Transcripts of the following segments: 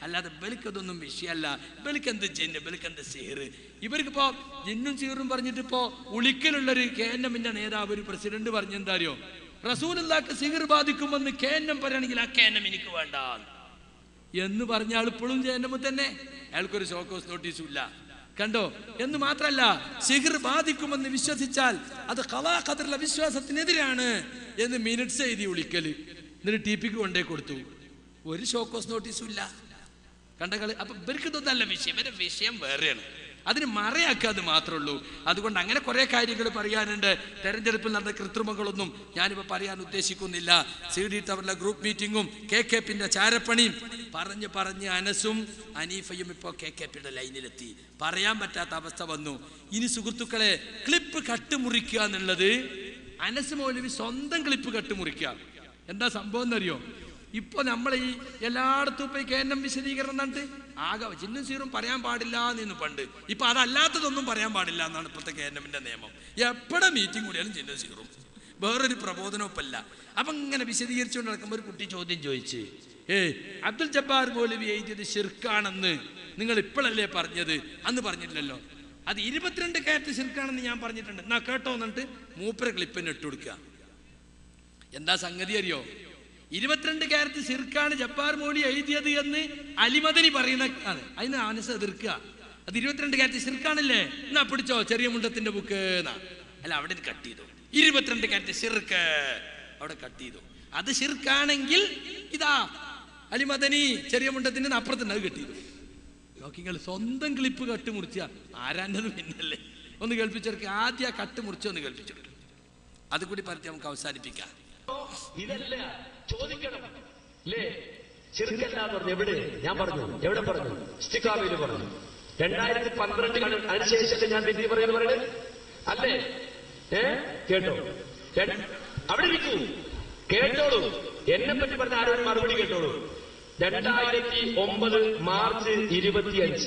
അല്ലാതെ ബലിക്കതൊന്നും വിഷയമല്ല. ബലിക്കെന്ത് ജിന്ന്, ബലിക്കെന്ത് സിഹിർ. ഇവർക്കിപ്പോ ജിന്നും സിഹിറും പറഞ്ഞിട്ടിപ്പോ ഉളിക്കലുള്ളൊരു KNM നേതാവ്, ഒരു പ്രസിഡന്റ് പറഞ്ഞെന്താ അറിയോ, റസൂലുള്ളാഹിക്ക് സിഹിർ ബാധിക്കുമെന്ന് KNM പറയുകയാണെങ്കിൽ ആ KNM എനിക്ക് വേണ്ട എന്ന് പറഞ്ഞ ആൾ ഇപ്പോഴും KNM തന്നെ. അയാൾക്കൊരു ഷോക്കോസ് നോട്ടീസും ഇല്ല. കണ്ടോ? എന്ന് മാത്രല്ല, സിഹിർ ബാധിക്കുമെന്ന് വിശ്വസിച്ചാൽ അത് ഖളാ ഖദറിലെ വിശ്വാസത്തിനെതിരാണ് എന്ന് മിനിറ്റ്സ് എഴുതി ഉളിക്കല്. എന്നിട്ട് TPക്ക് കൊണ്ടേ കൊടുത്തു. ഒരു ഷോക്കോസ് നോട്ടീസും ഇല്ല. കണ്ട കളി. അപ്പൊ ഇവർക്ക് ഇതൊന്നല്ല വിഷയം, ഇവരുടെ വിഷയം വേറെയാണ്. അതിന് മറയാക്കാതെ മാത്രമേ ഉള്ളൂ. അതുകൊണ്ട് അങ്ങനെ കുറെ കാര്യങ്ങൾ പറയാനുണ്ട്. തെരഞ്ഞെടുപ്പിൽ നടന്ന കൃത്രിമങ്ങളൊന്നും ഞാനിപ്പോൾ പറയാൻ ഉദ്ദേശിക്കുന്നില്ല. CD ടവറിലെ ഗ്രൂപ്പ് മീറ്റിങ്ങും KKPന്റെ ചാരപ്പണിയും പറഞ്ഞ് അനസും അനീഫയും ഇപ്പോൾ KKPയുടെ ലൈനിലെത്തി. പറയാൻ പറ്റാത്ത അവസ്ഥ വന്നു. ഇനി സുഹൃത്തുക്കളെ, ക്ലിപ്പ് കട്ടുമുറിക്കുക എന്നുള്ളത്, അനസ് മൗലവി സ്വന്തം ക്ലിപ്പ് കട്ടുമുറിക്കുക. എന്താ സംഭവം എന്നറിയോ? ഇപ്പൊ നമ്മൾ ഈ എല്ലായിടത്തും പോയി KNM വിശദീകരണം കണ്ട് ആകെ ജിന്നും സീറും പറയാൻ പാടില്ല എന്ന് പണ്ട്. ഇപ്പൊ അതല്ലാത്തതൊന്നും പറയാൻ പാടില്ല എന്നാണ് ഇപ്പോഴത്തെ KNMന്റെ നിയമം. എപ്പോഴും മീറ്റിംഗ് കൂടിയാലും ജിന്നും സീറും, വേറൊരു പ്രബോധനമൊപ്പല്ല. അപ്പൊ ഇങ്ങനെ വിശദീകരിച്ചുകൊണ്ട് നടക്കുമ്പോൾ ഒരു കുട്ടി ചോദ്യം ചോദിച്ച്, അബ്ദുൽ ജബ്ബാർ മൗലവി എഴുതിയത് ശിർക്കാണെന്ന് നിങ്ങൾ ഇപ്പോഴല്ലേ പറഞ്ഞത്? അന്ന് പറഞ്ഞിട്ടില്ലല്ലോ. അത് 22 കാരറ്റ് ശിർക്കാണെന്ന് ഞാൻ പറഞ്ഞിട്ടുണ്ട്, എന്നാ കേട്ടോ എന്നിട്ട് മൂപ്പര ക്ലിപ്പിന് ഇട്ട് കൊടുക്കുക. എന്താ സംഗതി അറിയോ? 22 കാരറ്റ് ശിർക്കാണ് ജബ്ബാർ മൗലവി എഴുതിയത് എന്ന് അലിമദനി പറയുന്ന ആണ്. അതിന് അനസ് എതിർക്കുക. അത് 22 കാരറ്റ് ശിർക്കാണല്ലേ, എന്നാ പിടിച്ചോ ചെറിയ മുണ്ടത്തിന്റെ ബുക്ക് എന്നാ. അല്ല, അവിടെ കട്ട് ചെയ്തു. 22 കാരറ്റ് ശിർക്ക് അവിടെ കട്ട് ചെയ്തു. അത് ശിർക്കാണെങ്കിൽ ഇതാ അലിമദനി ചെറിയ മുണ്ടത്തിന്റെ അപ്പുറത്തുണ്ട്, അത് കട്ട് ചെയ്തു. നോക്കിങ്ങൾ സ്വന്തം ക്ലിപ്പ് കട്ട് മുറിച്ച ആരാൻ്റെത് പിന്നല്ലേ. ഒന്ന് കേൾപ്പിച്ചെടുക്കുക. ആദ്യം ആ കട്ട് മുറിച്ച് ഒന്ന് കേൾപ്പിച്ചെടുക്കുക. അതുകൂടി പറഞ്ഞ് നമുക്ക് അവസാനിപ്പിക്കാം. ഇതല്ല ചോദിക്കണം അല്ലേ? ശിർക്കല്ല പറഞ്ഞു. എവിടെ? ഞാൻ പറഞ്ഞു. എവിടെ പറഞ്ഞു? ഇസ്തിഖാമയിൽ പറഞ്ഞു. 2012 അതിനുശേഷം ഞാൻ പിന്നെ പറയുന്നത് പറയുന്നത് അല്ലേ? കേട്ടോ? അവിടെ ഇരിക്കൂ, കേട്ടോളൂ. എന്നെ പറ്റി പറഞ്ഞ ആരോടും മറുപടി കേട്ടോളൂ. 2009 മാർച്ച് 25,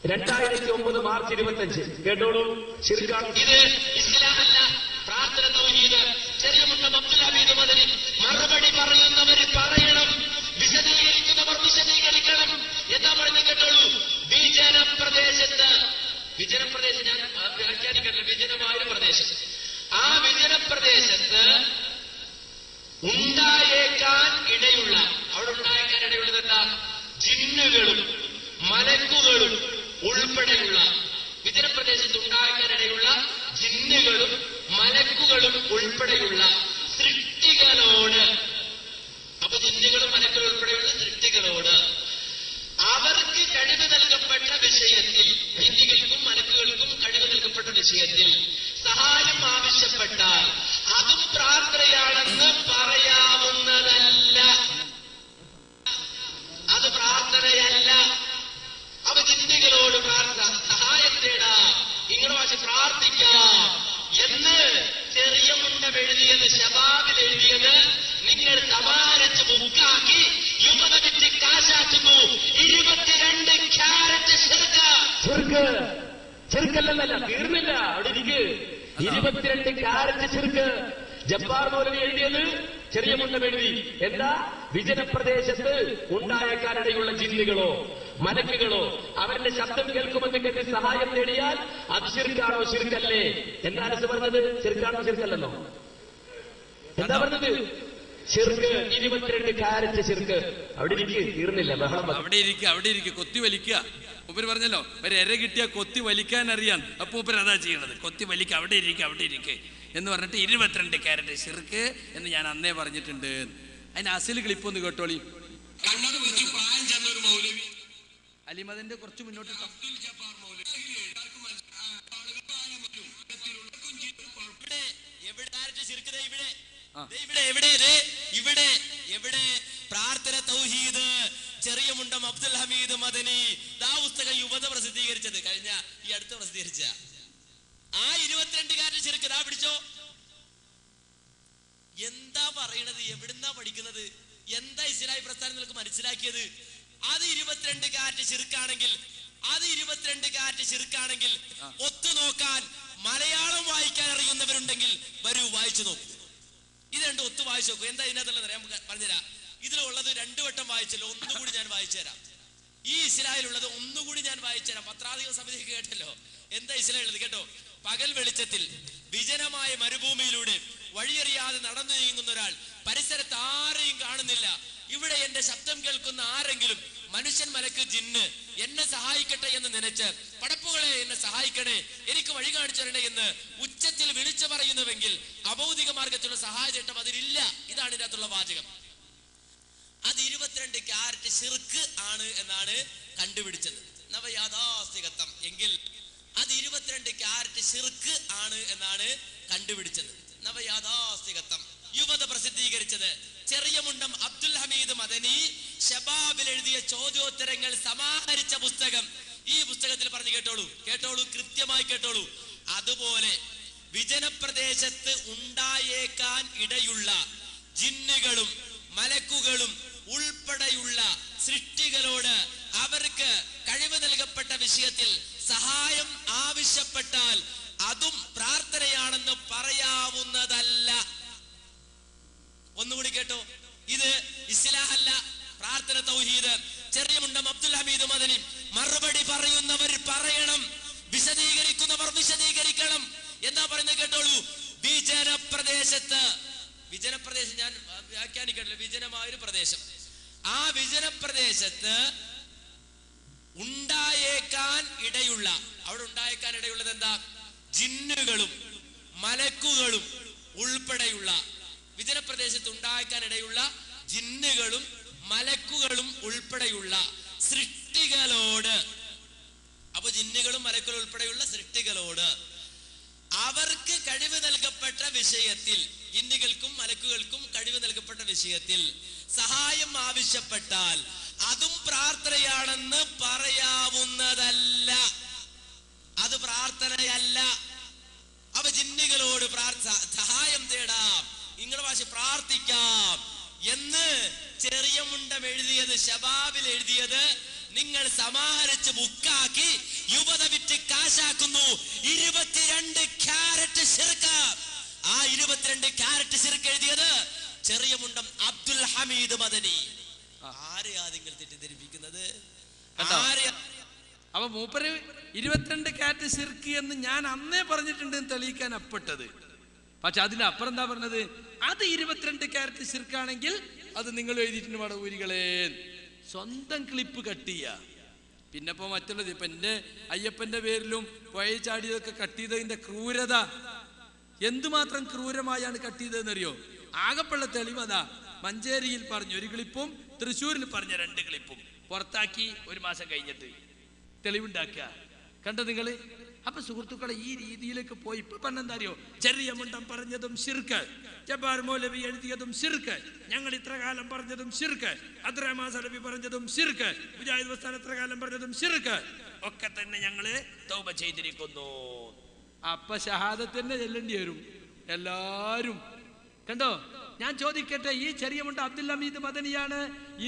2009 മാർച്ച് 25 കേട്ടോളൂ. ശിർക്കാണ് ഇത്, ഇസ്ലാമല്ല, പ്രാർത്ഥന തൗഹീദ്. ചെറിയ മുണ്ടം അബ്ദുൽ ഹമീദ് മദനി മറുപടി പറയുന്നവർ പറയണം, വിശദീകരിക്കുന്നവർ വിശദീകരിക്കണം. എന്താ പറയുന്നത് കേട്ടോളൂ. വിജനപ്രദേശത്ത്, വിജനപ്രദേശം ഞാൻ വ്യാഖ്യാനിക്കട്ടെ, വിജനമായ പ്രദേശം, ആ വിജനപ്രദേശത്ത് ഉണ്ടായേക്കാൻ ഇടയുള്ള, അവിടെ ഉണ്ടായേക്കാൻ ഇടയുള്ളത് എന്താ? ജിന്നുകളും മലക്കുകളും ഉൾപ്പെടെയുള്ള, വിജനപ്രദേശത്ത് ഉണ്ടാക്കാനിടയുള്ള ജിന്നുകളും മലക്കുകളും ഉൾപ്പെടെയുള്ള സൃഷ്ടികളോട്, അപ്പൊ ജിന്നുകളും മലക്കുകളും ഉൾപ്പെടെയുള്ള സൃഷ്ടികളോട് അവർക്ക് കഴിവ് നൽകപ്പെട്ട വിഷയത്തിൽ, ജിന്നുകൾക്കും മലക്കുകൾക്കും കഴിവ് നൽകപ്പെട്ട വിഷയത്തിൽ സഹായം ആവശ്യപ്പെട്ടാൽ അതും പ്രാർത്ഥനയാണെന്ന് പറയാവുന്നതല്ല. അത് പ്രാർത്ഥനയല്ല. അവ ജിന്നുകളോട് സഹായം തേടാം, ഇങ്ങനെ വാശി പ്രാർത്ഥിക്കാം എന്ന് ചെറിയ മുണ്ടം എഴുതിയത്, ശബാബിൽ എഴുതിയത് നിങ്ങൾ സമാരച്ച് ബുക്കാക്കി യുവതവിറ്റ് കാശാക്കുന്നു. 22 ക്യാരറ്റ് ചെറുക്കല്ല, തീർന്നില്ല, അവിടെ ഇരിക്ക്. 22 ക്യാരറ്റ് ചെറുക്ക് ജബ്ബാർ മൗലവി എഴുതിയത്, ചെറിയ മുണ്ടം എഴുതി. എന്താ? വിജനപ്രദേശത്ത് ഉണ്ടായേക്കാനിടയുള്ള ജിന്നുകളോ മലക്കുകളോ അവരുടെ ശബ്ദം കേൾക്കുമെന്ന് കരുതി സഹായം നേടിയാൽ അത് ശിർക്കാണോ ശിർക്കല്ലേ? എന്താണ് പറഞ്ഞത്? ശിർക്കാണോ ശിർക്കല്ലെന്നോ? എന്താ പറഞ്ഞത്? ശിർക്ക്. 22 ക്യാരറ്റ് ശിർക്ക്. അവിടെ ഇരിക്കുക, തീർന്നില്ല, ബഹളം. അവിടെ ഇരിക്കുക, കൊത്തി വലിക്കുക. മൂപ്പര് പറഞ്ഞല്ലോ, ഒരു എര കിട്ടിയാൽ കൊത്തി വലിക്കാൻ അറിയാം. അപ്പൊ മൂപ്പര് അതാ ചെയ്യണത്, കൊത്തി വലിക്കുക. അവിടെ ഇരിക്കുക എന്ന് പറഞ്ഞിട്ട് 22 ക്യാരറ്റ് ശിർക്ക് എന്ന് ഞാൻ അന്നേ പറഞ്ഞിട്ടുണ്ട്. അതിന് അസിൽ ക്ലിപ്പ് ഒന്ന് കേട്ടോളി. അലിമദന്റെ കുറച്ച് മുന്നോട്ട് ഇവിടെ പ്രാർത്ഥന തൗഹീദ്, ചെറിയ മുണ്ടം അബ്ദുൽ ഹമീദ് മദനി, ആ പുസ്തകം യുവത പ്രസിദ്ധീകരിച്ചത്, കഴിഞ്ഞ ഈ അടുത്ത് പ്രസിദ്ധീകരിച്ച ആ 22 കാരറ്റ് ശിർക്ക് ദാ പിടിച്ചോ. എന്താ പറയണത്? എവിടുന്നാ പഠിക്കുന്നത്? എന്താ ഇസ്ലാഹി പ്രസ്ഥാനം നിങ്ങൾക്ക് മനസ്സിലാക്കിയത്? അത് 22 കാരറ്റ് ശിർക്കാണെങ്കിൽ, അത് 22 കാരറ്റ് ശിർക്കാണെങ്കിൽ ഒത്തു നോക്കാൻ മലയാളം വായിക്കാൻ അറിയുന്നവരുണ്ടെങ്കിൽ വരൂ, വായിച്ചു നോക്കൂ. ഇത് രണ്ടും ഒത്തു വായിച്ചു നോക്കൂ. എന്താ ഇതിനകത്തുള്ളത്? ഞാൻ പറഞ്ഞുതരാം. ഇതിലുള്ളത് 2 വട്ടം വായിച്ചല്ലോ, ഒന്നുകൂടി ഞാൻ വായിച്ചു തരാം. ഈ ഇസ്ലായിലുള്ളത് ഒന്നുകൂടി ഞാൻ വായിച്ചു തരാം. പത്രാധിക സമിതി കേട്ടല്ലോ എന്താ ഇസ്ലായിലുള്ളത് കേട്ടോ. പകൽ വെളിച്ചത്തിൽ വിജനമായ മരുഭൂമിയിലൂടെ വഴിയറിയാതെ നടന്നു നീങ്ങുന്ന ഒരാൾ, പരിസരത്ത് ആരെയും കാണുന്നില്ല. ഇവിടെ എന്റെ ശബ്ദം കേൾക്കുന്ന ആരെങ്കിലും, മനുഷ്യൻ, മലക്ക്, ജിന്ന്, എന്നെ സഹായിക്കട്ടെ എന്ന് നനച്ച്, പടപ്പുകളെ എന്നെ സഹായിക്കണേ, എനിക്ക് വഴി കാണിച്ചു തരണേ എന്ന് ഉച്ചത്തിൽ വിളിച്ചു പറയുന്നുവെങ്കിൽ അഭൗതിക മാർഗത്തിലുള്ള സഹായചട്ടം അതിലില്ല. ഇതാണ് ഇതിനകത്തുള്ള വാചകം. അത് 22 ക്യാരറ്റ് ശിർക്ക് ആണ് എന്നാണ് കണ്ടുപിടിച്ചത്. നവയാഥാസ്ഥികത്വം എങ്കിൽ അത് 22 ക്യാരറ്റ് ശിർക്ക് ആണ് എന്നാണ് കണ്ടുപിടിച്ചത്. നവയാഥാസ്ഥികത്വം യുവത പ്രസിദ്ധീകരിച്ചത് ചെറിയ മുണ്ടം അബ്ദുൽ ഹമീദ് മദനി ഷബാബിൽ എഴുതിയ ചോദ്യോത്തരങ്ങൾ സമാഹരിച്ച പുസ്തകം. ഈ പുസ്തകത്തിൽ പറഞ്ഞു കേട്ടോളൂ, കൃത്യമായി കേട്ടോളൂ. അതുപോലെ വിജനപ്രദേശത്ത് ഉണ്ടായേക്കാൻ ഇടയുള്ള ജിന്നുകളും മലക്കുകളും ഉൾപ്പെടെയുള്ള സൃഷ്ടികളോട് അവർക്ക് കഴിവ് നൽകപ്പെട്ട വിഷയത്തിൽ സഹായം ആവശ്യപ്പെട്ടാൽ അതും പ്രാർത്ഥനയാണെന്ന് പറയാവുന്നതല്ല. ഒന്നുകൂടി കേട്ടോ, ഇത് ഇസ്ലാഹല്ല, പ്രാർത്ഥന തൗഹീദ്. ചെറിയ മുണ്ടം അബ്ദുൽ ഹമീദ് മദനി. മറുപടി പറയുന്നവർ പറയണം, വിശദീകരിക്കുന്നവർ വിശദീകരിക്കണം. എന്താ പറയുന്നത് കേട്ടോളൂ. വിജനപ്രദേശത്ത്, വിജനപ്രദേശം ഞാൻ വ്യാഖ്യാനിക്കട്ടില്ല, വിജനമായൊരു പ്രദേശം. ആ വിജനപ്രദേശത്ത് ഉണ്ടായേക്കാൻ ഇടയുള്ള, അവിടെ ഉണ്ടായേക്കാൻ ഇടയുള്ളത് എന്താ? ജിന്നുകളും മലക്കുകളും ഉൾപ്പെടെയുള്ള, വിജനപ്രദേശത്ത് ഉണ്ടായേക്കാൻ ഇടയുള്ള ജിന്നുകളും മലക്കുകളും ഉൾപ്പെടെയുള്ള സൃഷ്ടികളോട്, അപ്പൊ ജിന്നുകളും മലക്കുകളും ഉൾപ്പെടെയുള്ള സൃഷ്ടികളോട് അവർക്ക് കഴിവ് നൽകപ്പെട്ട വിഷയത്തിൽ, ജിന്നുകൾക്കും മലക്കുകൾക്കും കഴിവ് നൽകപ്പെട്ട വിഷയത്തിൽ സഹായം ആവശ്യപ്പെട്ടാൽ അതും പ്രാർത്ഥനയാണെന്ന് പറയാവുന്നതല്ല. അത് പ്രാർത്ഥനയല്ല. അവ ജിന്നുകളോട് സഹായം തേടാം, നിങ്ങളുടെ ഭാഷ പ്രാർത്ഥിക്കാം എന്ന് ചെറിയ മുണ്ടം എഴുതിയത്, ഷബാബിൽ എഴുതിയത് നിങ്ങൾ സമാഹരിച്ച് ബുക്കാക്കി യുവത വിറ്റ് കാശാക്കുന്നു. 22 ക്യാരറ്റ് ശിർക്ക്. ആ 22 ക്യാരറ്റ് ശിർക്ക് എഴുതിയത് ചെറിയ മുണ്ടം അബ്ദുൽ ഹമീദ് മദനി. ആരെയാ നിങ്ങൾ തെറ്റിദ്ധരിപ്പിക്കുന്നത്? അപ്പൊ മൂപ്പര് 22 ക്യാരറ്റ് ശിർക്ക് എന്ന് ഞാൻ അന്നേ പറഞ്ഞിട്ടുണ്ട് തെളിയിക്കാൻ അപ്പെട്ടത്. പക്ഷെ അതിലപ്പുറം എന്താ പറഞ്ഞത്? അത് 22 ക്യാരറ്റ് ശിർക്കാണെങ്കിൽ അത് നിങ്ങൾ എഴുതിയിട്ടുണ്ട് വടവൂരികളെ. സ്വന്തം ക്ലിപ്പ് കട്ട് ചെയ്യുക. പിന്നെ ഇപ്പൊ മറ്റുള്ളത്, ഇപ്പൊ എന്റെ അയ്യപ്പന്റെ പേരിലും പുഴ ചാടിയതൊക്കെ കട്ട് ചെയ്തതിന്റെ ക്രൂരത എന്തുമാത്രം ക്രൂരമായാണ് കട്ട് ചെയ്തതെന്നറിയോ? ആകെപ്പുള്ള തെളിവ് അതാ. മഞ്ചേരിയിൽ പറഞ്ഞ 1 ക്ലിപ്പും തൃശ്ശൂരിൽ പറഞ്ഞ 2 ക്ലിപ്പും പുറത്താക്കി 1 മാസം കഴിഞ്ഞിട്ട് തെളിവുണ്ടാക്കുക. കണ്ടോ നിങ്ങള്? അപ്പൊ സുഹൃത്തുക്കളെ, ഈ രീതിയിലേക്ക് പോയി ഇപ്പൊ പറഞ്ഞെന്താ അറിയോ? ചെറിയ മുണ്ടം പറഞ്ഞതും ശിർക്ക്, ജബ്ബാർ മൗലവി എഴുതിയതും ശിർക്ക്, ഞങ്ങൾ ഇത്ര കാലം പറഞ്ഞതും ശിർക്ക്, അബ്ദുറഹ്മാൻ സലഫി പറഞ്ഞതും ശിർക്ക്, മുജാഹിദ് വസ്താൻ ഇത്ര കാലം പറഞ്ഞതും ശിർക്ക്, ഒക്കെ തന്നെ ഞങ്ങള് തൗബ ചെയ്തിരിക്കുന്നു. അപ്പൊ ഷഹാദത്ത് ചെല്ലേണ്ടി വരും എല്ലാരും. കണ്ടോ? ഞാൻ ചോദിക്കട്ടെ, ഈ ചെറിയ മുണ്ട അബ്ദുൽ ഹമീദ് മദനിയാണ്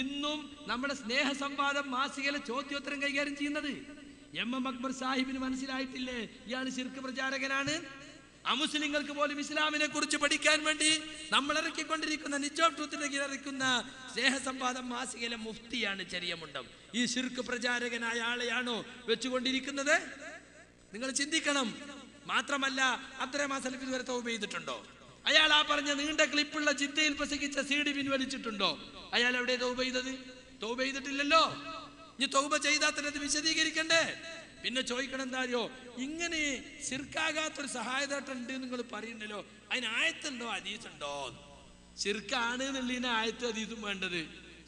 ഇന്നും നമ്മുടെ സ്നേഹ സംവാദം മാസികയിലെ ചോദ്യോത്തരം കൈകാര്യം ചെയ്യുന്നത്. എം അക്ബർ സാഹിബിന് മനസ്സിലായിട്ടില്ലേ ഇയാൾ ശിർക്ക് പ്രചാരകനാണ്? അമുസ്ലിങ്ങൾക്ക് പോലും ഇസ്ലാമിനെ കുറിച്ച് പഠിക്കാൻ വേണ്ടി നമ്മൾ ഇറക്കിക്കൊണ്ടിരിക്കുന്ന നിച്ച് ഓഫ് ട്രൂത്തിന്റെ ഇറക്കുന്ന സ്നേഹ സംവാദം മാസികയിലെ മുഫ്തിയാണ് ചെറിയ മുണ്ടം. ഈ ശിർക്ക് പ്രചാരകനായ ആളെയാണോ വെച്ചുകൊണ്ടിരിക്കുന്നത്? നിങ്ങൾ ചിന്തിക്കണം. മാത്രമല്ല, അബ്ദുറഹ്മാൻ സലഫി വരെ തൗബ ചെയ്തിട്ടുണ്ടോ? അയാൾ ആ പറഞ്ഞ നീണ്ട ക്ലിപ്പുള്ള ജിദ്ദയിൽ പ്രസംഗിച്ച CD പിൻവലിച്ചിട്ടുണ്ടോ? അയാൾ എവിടെ തൗബ ചെയ്തത്? തൗബ ചെയ്തിട്ടില്ലല്ലോ. ഇനി തൗബ ചെയ്താൽ തന്നെ അത് വിശദീകരിക്കണ്ടേ? പിന്നെ ചോദിക്കണം എന്താ അറിയോ? ഇങ്ങനെ ശിർക്കാകാത്തൊരു സഹായതാട്ടുണ്ട് നിങ്ങൾ പറയുന്നല്ലോ, അതിന് ആയത്തുണ്ടോ ഹദീസുണ്ടോ? ശിർക്കാണ് എന്നുള്ളതിന് ആയത്തും ഹദീസും വേണ്ടത്.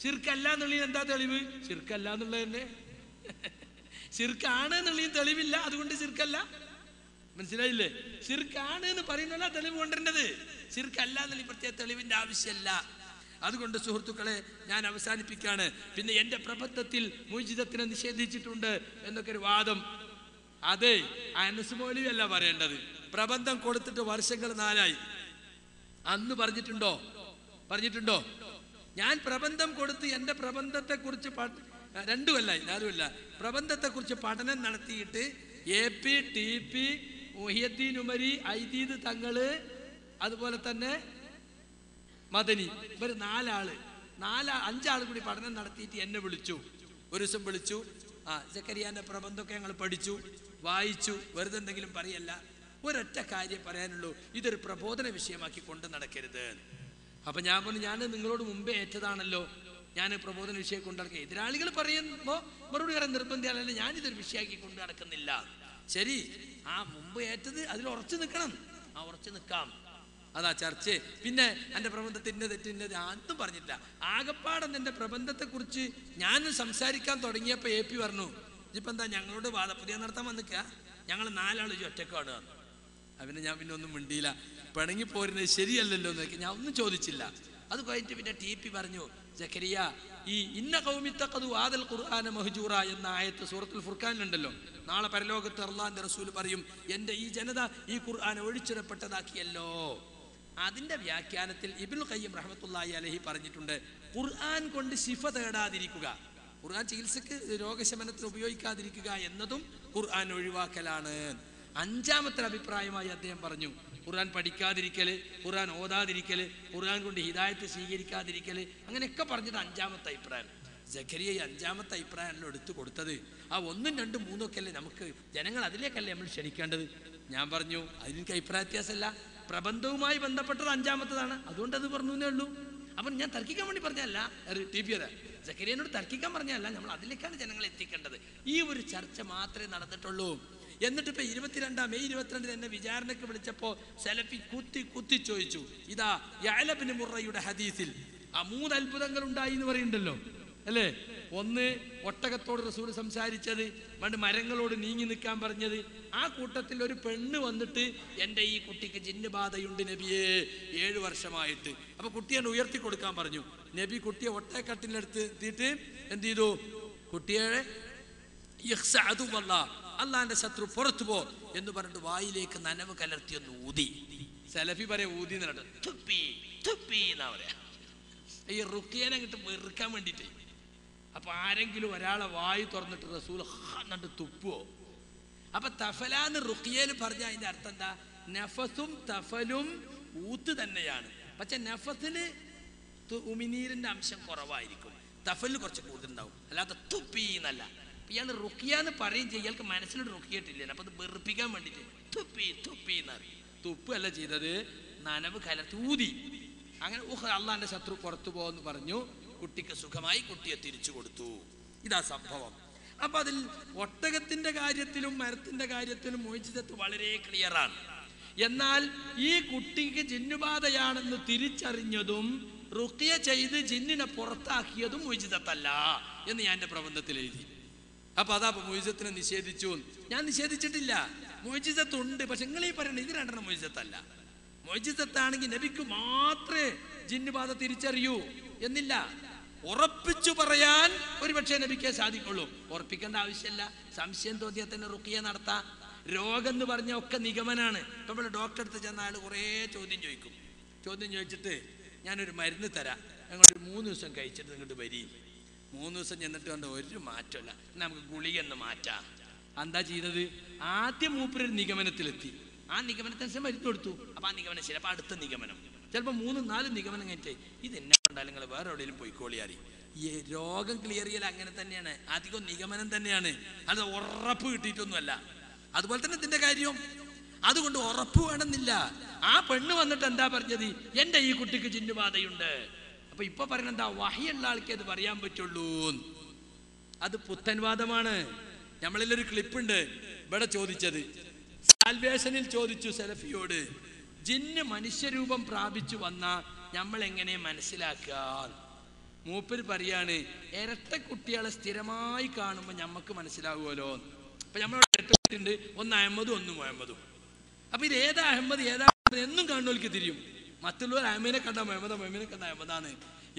ശിർക്കല്ല എന്നുള്ളതിന് എന്താ തെളിവ്? ശിർക്കല്ല എന്നുള്ളത് തന്നെ. ശിർക്കാണ് എന്നുള്ളതിന് തെളിവില്ല, അതുകൊണ്ട് ശിർക്കല്ല. മനസ്സിലായില്ലേ? ശിർക്കാണ് എന്ന് പറയുന്നല്ല തെളിവ് കൊണ്ടിരുന്നത്. ശിർക്കല്ല എന്നുള്ള പ്രത്യേക തെളിവിന്റെ ആവശ്യമല്ല. അതുകൊണ്ട് സുഹൃത്തുക്കളെ, ഞാൻ അവസാനിപ്പിക്കാണ്. പിന്നെ എന്റെ പ്രബന്ധത്തിൽ മുജിദത്തിനെ നിഷേധിച്ചിട്ടുണ്ട് എന്നൊക്കെ ഒരു വാദം. അതെ, അനസ് മൗലവി അല്ല പറയേണ്ടത്. പ്രബന്ധം കൊടുത്തിട്ട് വർഷങ്ങൾ 4ആയി. അന്ന് പറഞ്ഞിട്ടുണ്ടോ? ഞാൻ പ്രബന്ധം കൊടുത്ത് എന്റെ പ്രബന്ധത്തെ കുറിച്ച് 2 കൊല്ലായി, 4 കൊല്ല പ്രബന്ധത്തെ കുറിച്ച് പഠനം നടത്തിയിട്ട് AP, TP, മുഹിയദ്ദീൻ ഉമരി, ഐദീദ് തങ്ങള്, അതുപോലെ തന്നെ മദനി, ഇവർ 4 ആള് അഞ്ചാൾ കൂടി പഠനം നടത്തിയിട്ട് എന്നെ വിളിച്ചു. ഒരു ദിവസം വിളിച്ചു. സക്കരിയാന്റെ പ്രബന്ധമൊക്കെ ഞങ്ങൾ പഠിച്ചു, വായിച്ചു. വെറുതെ എന്തെങ്കിലും പറയല്ല, ഒരൊറ്റ കാര്യം പറയാനുള്ളൂ, ഇതൊരു പ്രബോധന വിഷയമാക്കി കൊണ്ട് നടക്കരുത്. അപ്പൊ ഞാൻ പറഞ്ഞു, ഞാൻ നിങ്ങളോട് മുമ്പേ ഏറ്റതാണല്ലോ, ഞാൻ പ്രബോധന വിഷയം കൊണ്ട് നടക്കുക. എതിരാളികൾ പറയുമ്പോൾ മറുപടി പറയാൻ നിർബന്ധിയാലല്ല, ഞാനിതൊരു വിഷയമാക്കി കൊണ്ട് നടക്കുന്നില്ല. ശരി, മുമ്പ് ഏറ്റത് അതിൽ ഉറച്ചു നിൽക്കണം, ഉറച്ചു നിൽക്കാം, അതാ ചർച്ച. പിന്നെ എൻ്റെ പ്രബന്ധത്തിൻ്റെ തെറ്റിൻ്റെ അതും പറഞ്ഞില്ല. ആകപ്പാടെന്ന് എൻ്റെ പ്രബന്ധത്തെക്കുറിച്ച് ഞാൻ സംസാരിക്കാൻ തുടങ്ങിയപ്പോൾ AP പറഞ്ഞു, ഇതിപ്പോൾ എന്താ ഞങ്ങളോട് വാദപ്രതിയ നടത്താൻ വന്നിക്കുക, ഞങ്ങൾ 4 ആൾ ഒറ്റക്കാണ്. അവന് ഞാൻ പിന്നെ ഒന്നും മിണ്ടിയില്ല. പിണങ്ങി പോരുന്നത് ശരിയല്ലല്ലോ എന്നൊക്കെ ഞാൻ ഒന്നും ചോദിച്ചില്ല. അത് കഴിഞ്ഞിട്ട് പിന്നെ TP പറഞ്ഞു, സക്കരിയ, ഈ ഇന്ന ഖൗമിത്തഖദു ആദൽ ഖുർആന മഹ്ജൂറ എന്ന ആയത്ത് സൂറത്തുൽ ഫുർഖാനിലുണ്ടല്ലോ. നാളെ പരലോകത്ത് അല്ലാഹുവിന്റെ റസൂൽ പറയും, എൻ്റെ ഈ ജനത ഈ ഖുർആൻ ഒഴിച്ചിടപ്പെട്ടതാക്കിയല്ലോ. അതിൻ്റെ വ്യാഖ്യാനത്തിൽ ഇബ്നുൽ ഖയ്യിം റഹ്മത്തുള്ളാഹി അലൈഹി പറഞ്ഞിട്ടുണ്ട്, ഖുർആൻ കൊണ്ട് ശിഫ തേടാതിരിക്കുക, ഖുർആൻ ചികിത്സക്ക് രോഗശമനത്തിന് ഉപയോഗിക്കാതിരിക്കുക എന്നതും ഖുർആൻ ഒഴിവാക്കലാണ്. 5ാമത്തെ അഭിപ്രായമായി അദ്ദേഹം പറഞ്ഞു, ഖുർആൻ പഠിക്കാതിരിക്കല്, ഖുർആൻ ഓതാതിരിക്കല്, ഖുർആൻ കൊണ്ട് ഹിദായത്ത് സ്വീകരിക്കാതിരിക്കല്, അങ്ങനെയൊക്കെ പറഞ്ഞിട്ട് 5ാമത്തെ അഭിപ്രായം. സക്കരിയ 5ാമത്തെ അഭിപ്രായമല്ലോ എടുത്തു കൊടുത്തത്. 1, 2, 3 ഒക്കെ അല്ലേ നമുക്ക്, ജനങ്ങൾ അതിലേക്കല്ലേ നമ്മൾ ക്ഷണിക്കേണ്ടത്. ഞാൻ പറഞ്ഞു, അതിനെനിക്ക് അഭിപ്രായ വ്യത്യാസമല്ല, പ്രബന്ധവുമായി ബന്ധപ്പെട്ടത് 5ാമത്തതാണ്, അതുകൊണ്ട് അത് പറഞ്ഞു എന്നേ ഉള്ളൂ. അപ്പം ഞാൻ തർക്കിക്കാൻ വേണ്ടി പറഞ്ഞല്ല, TP സക്കരിയനോട് തർക്കിക്കാൻ പറഞ്ഞല്ല, നമ്മൾ അതിലേക്കാണ് ജനങ്ങളെ എത്തിക്കേണ്ടത്. ഈ ഒരു ചർച്ച മാത്രമേ നടന്നിട്ടുള്ളൂ. എന്നിട്ട് ഇപ്പൊ 22 മെയ് 22 എന്നെ വിചാരണയ്ക്ക് വിളിച്ചപ്പോ സലഫി കുത്തി ചോദിച്ചു, ഇതാ യഅല ഇബ്നു മുറയുടെ ഹദീസിൽ 3 അത്ഭുതങ്ങൾ ഉണ്ടായി എന്ന് പറയുന്നുണ്ടല്ലോ അല്ലേ. 1, ഒട്ടകത്തോട് റസൂൽ സംസാരിച്ചത്, മരങ്ങളോട് നീങ്ങി നിൽക്കാൻ പറഞ്ഞത്. ആ കൂട്ടത്തിൽ ഒരു പെണ്ണ് വന്നിട്ട്, എൻ്റെ ഈ കുട്ടിക്ക് ജിന്നുബാധയുണ്ട് നബിയെ, 7 വർഷമായിട്ട്. അപ്പൊ കുട്ടിയെ ഉയർത്തി കൊടുക്കാൻ പറഞ്ഞു. നബി കുട്ടിയെ ഒട്ടകക്കട്ടിലെടുത്ത് എത്തിയിട്ട് എന്ത് ചെയ്തു, കുട്ടിയെ അള്ളാന്റെ ശത്രു പുറത്തു പോ എന്ന് പറഞ്ഞിട്ട് വായിലേക്ക് നനവ് കലർത്തി ഒന്ന് ഊതി. സലഫി പറയാ ഊതി എന്നിട്ട് തുപ്പി തുപ്പി എന്നാ പറയാ, ഈ റുക്കിയനെ അങ്ങോട്ട് വെറുക്കാൻ വേണ്ടിട്ട്. അപ്പൊ ആരെങ്കിലും ഒരാളെ വായി തുറന്നിട്ട് റസൂൽ എന്നിട്ട് തുപ്പുവോ? അപ്പൊ തഫലാന്ന് റുക്കിയയിൽ പറഞ്ഞ അതിന്റെ അർത്ഥം എന്താ? നഫസും തഫലും ഊത്ത് തന്നെയാണ്. പക്ഷെ നഫസില് ഉമിനീരിന്റെ അംശം കുറവായിരിക്കും, തഫലിന് കുറച്ച് കൂടുതലുണ്ടാവും, അല്ലാതെ തുപ്പി എന്നല്ല. ഇയാൾ റുക്കിയാന്ന് പറയും ചെയ്യും, ഇയാൾക്ക് മനസ്സിലൊരു റുക്കിയിട്ടില്ല. അപ്പൊ അത് വെറുപ്പിക്കാൻ വേണ്ടിട്ട് തുപ്പി തുപ്പി എന്നറിയും. തുപ്പ് അല്ല ചെയ്തത്, നനവ് കലർത്തി ഊതി. അങ്ങനെ അള്ളാന്റെ ശത്രു പുറത്തു പോവെന്ന് പറഞ്ഞു. കുട്ടിക്ക് സുഖമായി, കുട്ടിയെ തിരിച്ചു കൊടുത്തു. ഇതാ സംഭവം. അപ്പൊ അതിൽ ഒട്ടകത്തിന്റെ കാര്യത്തിലും മരത്തിന്റെ കാര്യത്തിലും മുഅ്ജിസത്ത് വളരെ ക്ലിയറാണ്. എന്നാൽ ഈ കുട്ടിക്ക് ജിന്നുബാധയാണെന്ന് തിരിച്ചറിഞ്ഞതും റുഖിയ ചെയ്ത് ജിന്നിനെ പുറത്താക്കിയതും മുഅ്ജിസത്തല്ല എന്ന് ഞാൻ എൻ്റെ പ്രബന്ധത്തിൽ എഴുതി. അപ്പൊ അതാ മുഅ്ജിസത്തിനെ നിഷേധിച്ചു. ഞാൻ നിഷേധിച്ചിട്ടില്ല, മുഅ്ജിസത്തുണ്ട്. പക്ഷെ നിങ്ങൾ ഈ പറയണ ഇത് 2 മുഅ്ജിസത്തല്ല. മുഅ്ജിസത്താണെങ്കിൽ നബിക്ക് മാത്രമേ ജിന്നുബാധ തിരിച്ചറിയൂ എന്നില്ല. ഉറപ്പിച്ചു പറയാൻ ഒരുപക്ഷെ നബിക്കേ സാധിക്കുള്ളൂ. ഉറപ്പിക്കേണ്ട ആവശ്യമില്ല. സംശയം തോന്നിയാൽ തന്നെ റുഖിയ നടത്താം. രോഗം എന്ന് പറഞ്ഞ ഒക്കെ നിഗമനാണ്. ഇപ്പൊ ഇവിടെ ഡോക്ടറെ അടുത്ത് ചെന്ന ആൾ കുറേ ചോദ്യം ചോദിക്കും. ചോദ്യം ചോദിച്ചിട്ട് ഞാനൊരു മരുന്ന് തരാം, ഞങ്ങളൊരു 3 ദിവസം കഴിച്ചിട്ട് നിങ്ങോട്ട് വരികയും 3 ദിവസം ചെന്നിട്ട് കണ്ട് ഒരു മാറ്റമല്ല, നമുക്ക് ഗുളിക എന്ന് മാറ്റാം. എന്താ ചെയ്തത്? ആദ്യം മൂപ്പരൊരു നിഗമനത്തിലെത്തി, ആ നിഗമനത്തിനനുസരിച്ച് മരുന്ന് കൊടുത്തു. അപ്പൊ ആ നിഗമനം ശരി. അപ്പൊ അടുത്ത നിഗമനം, ചിലപ്പോൾ 3, 4 നിഗമനം കഴിഞ്ഞിട്ട് ഇത് എന്നെ കൊണ്ടാലും നിങ്ങൾ വേറെ എവിടെയെങ്കിലും പോയിക്കോളിയാറി. ഈ രോഗം ക്ലിയർ ചെയ്യൽ അങ്ങനെ തന്നെയാണ്, അധികം നിഗമനം തന്നെയാണ്, അത് ഉറപ്പ് കിട്ടിയിട്ടൊന്നുമല്ല. അതുപോലെ തന്നെ ഇതിന്റെ കാര്യം, അതുകൊണ്ട് ഉറപ്പ് വേണമെന്നില്ല. ആ പെണ്ണ് വന്നിട്ട് എന്താ പറഞ്ഞത്? എൻ്റെ ഈ കുട്ടിക്ക് ജിന്നുബാധയുണ്ട്. അപ്പൊ ഇപ്പൊ പറയുന്നത് എന്താ? വഹിയുള്ള ആൾക്കേ അത് പറയാൻ പറ്റുള്ളൂ. അത് പുത്തൻവാദമാണ്. നമ്മളിലൊരു ക്ലിപ്പുണ്ട് ഇവിടെ ചോദിച്ചത്, സാൽവേഷനിൽ ചോദിച്ചു സലഫിയോട്, ജിന്ന് മനുഷ്യരൂപം പ്രാപിച്ചു വന്ന നമ്മൾ എങ്ങനെ മനസ്സിലാക്കാൻ? മൂപ്പര് പറയാണ്, ഇരട്ട കുട്ടികളെ സ്ഥിരമായി കാണുമ്പോൾ നമുക്ക് മനസ്സിലാകുമല്ലോ. അപ്പൊ നമ്മളോട് ഇരട്ട കുട്ടിയുണ്ട്, ഒന്ന് അഹമ്മദും ഒന്ന് മുഹമ്മദും. അപ്പൊ ഇത് ഏതാ അഹമ്മദ് ഏതാ എന്നും കാണുന്നവർക്ക് തിരിയും. മറ്റുള്ളവർ അഹമ്മദിനെ കണ്ട മുഹമ്മദ്, മുഹമ്മദിനെ കണ്ട അഹമ്മദാണ്